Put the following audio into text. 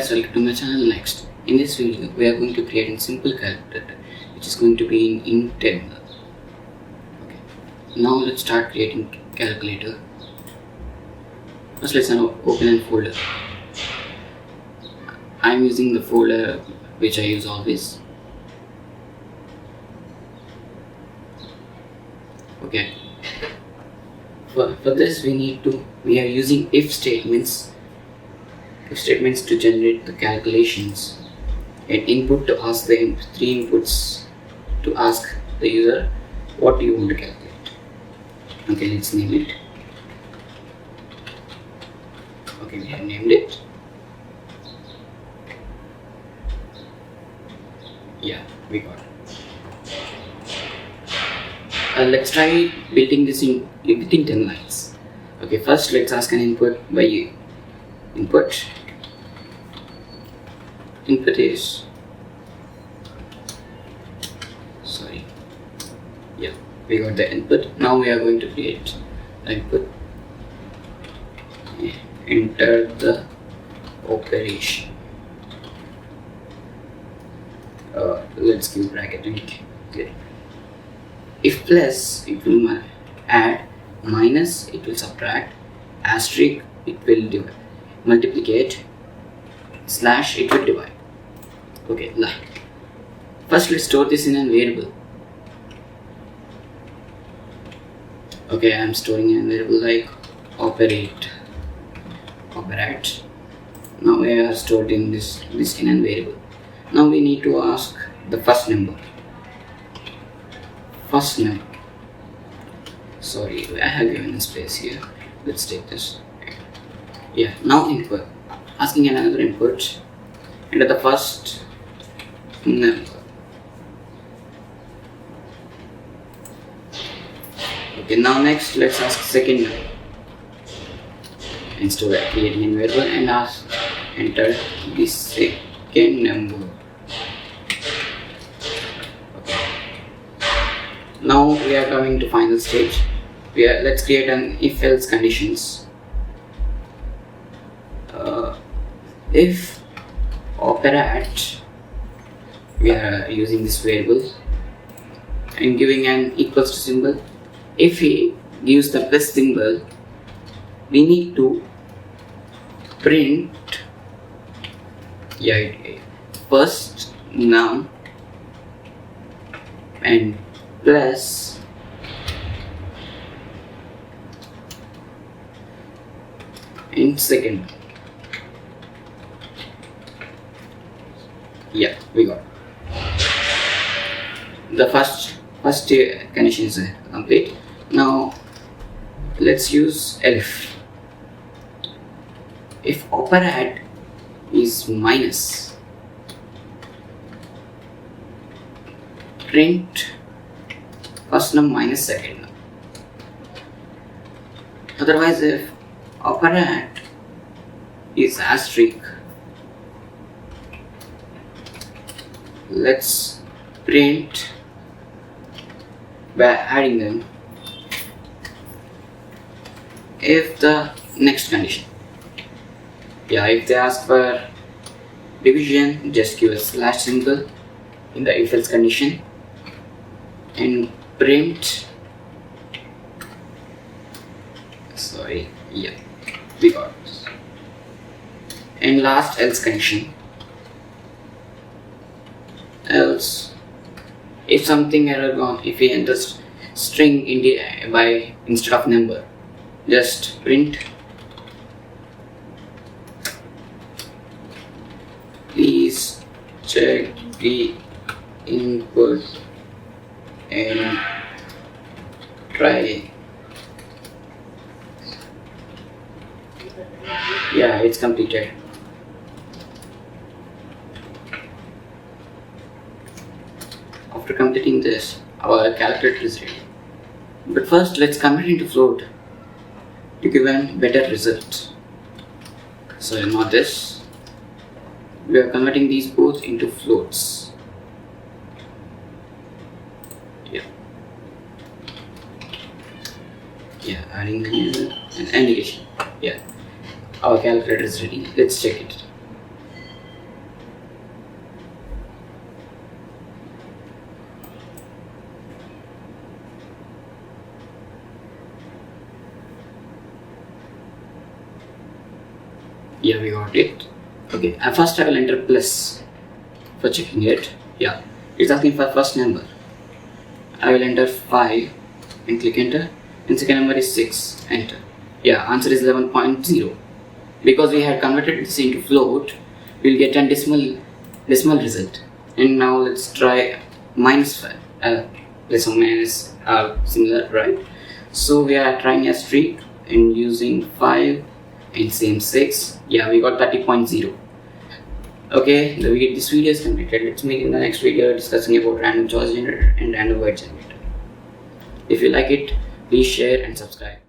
guys, welcome to my channel. Next, in this video we are going to create a simple calculator which is going to be in internal. Okay, now let's start creating calculator. First let's open a folder. I am using the folder which I use always. Okay, for this we are using if statements to generate the calculations, an input to ask the three inputs to ask the user what do you want to calculate. Okay, let's name it. Okay, we have named it. Yeah, we got it. Let's try building this in within 10 lines. Okay, first let's ask an input by input. Input is we got the input. Now we are going to create the input. Enter the operation. Let's give bracket and okay. If plus, it will add, minus, it will subtract, asterisk, it will divide, multiplicate, slash, it will divide. Okay, like. First, let's store this in a variable. Okay, I am storing in a variable like operat. Now we are stored in this in a variable. Now we need to ask the first number. Firstnum. Sorry, I have given a space here. Let's take this. Yeah, now input. Asking another input. Enter the first number. Okay, now next let's ask second number. Instead of creating a variable and enter the second number. Now we are coming to final stage. Let's create an if-else conditions. If operat, we are using this variable and giving an equals to symbol. If he gives the plus symbol, we need to print firstnum and plus in second. Yeah, we got the first condition is complete. Now let's use elif. If operat is minus, print firstnum minus secondnum. Otherwise, if operat is asterisk, let's print by adding them. If the next condition, if they ask for division, just give a slash symbol in the if else condition and print. We got this. And last else condition. Else, if something error gone, if we enter string instead of number, just print. Please check the input and try. Yeah, it's completed. After completing this, our calculator is ready. But first, let's convert into float to give a better result. So, not this. We are converting these both into floats. Adding the an indication. Our calculator is ready. Let's check it. Yeah, we got it. Okay, first I will enter plus for checking it. Yeah, it's asking for first number. I will enter 5 and click enter, and second number is 6, enter. Yeah, answer is 11.0. Because we had converted this into float, we'll get a decimal result. And now let's try minus 5. Plus or minus are similar, right? So we are trying a streak and using 5 and same 6. Yeah, we got 30.0. Okay, this video is completed. Let's meet in the next video discussing about random choice generator and random word generator. If you like it, please share and subscribe.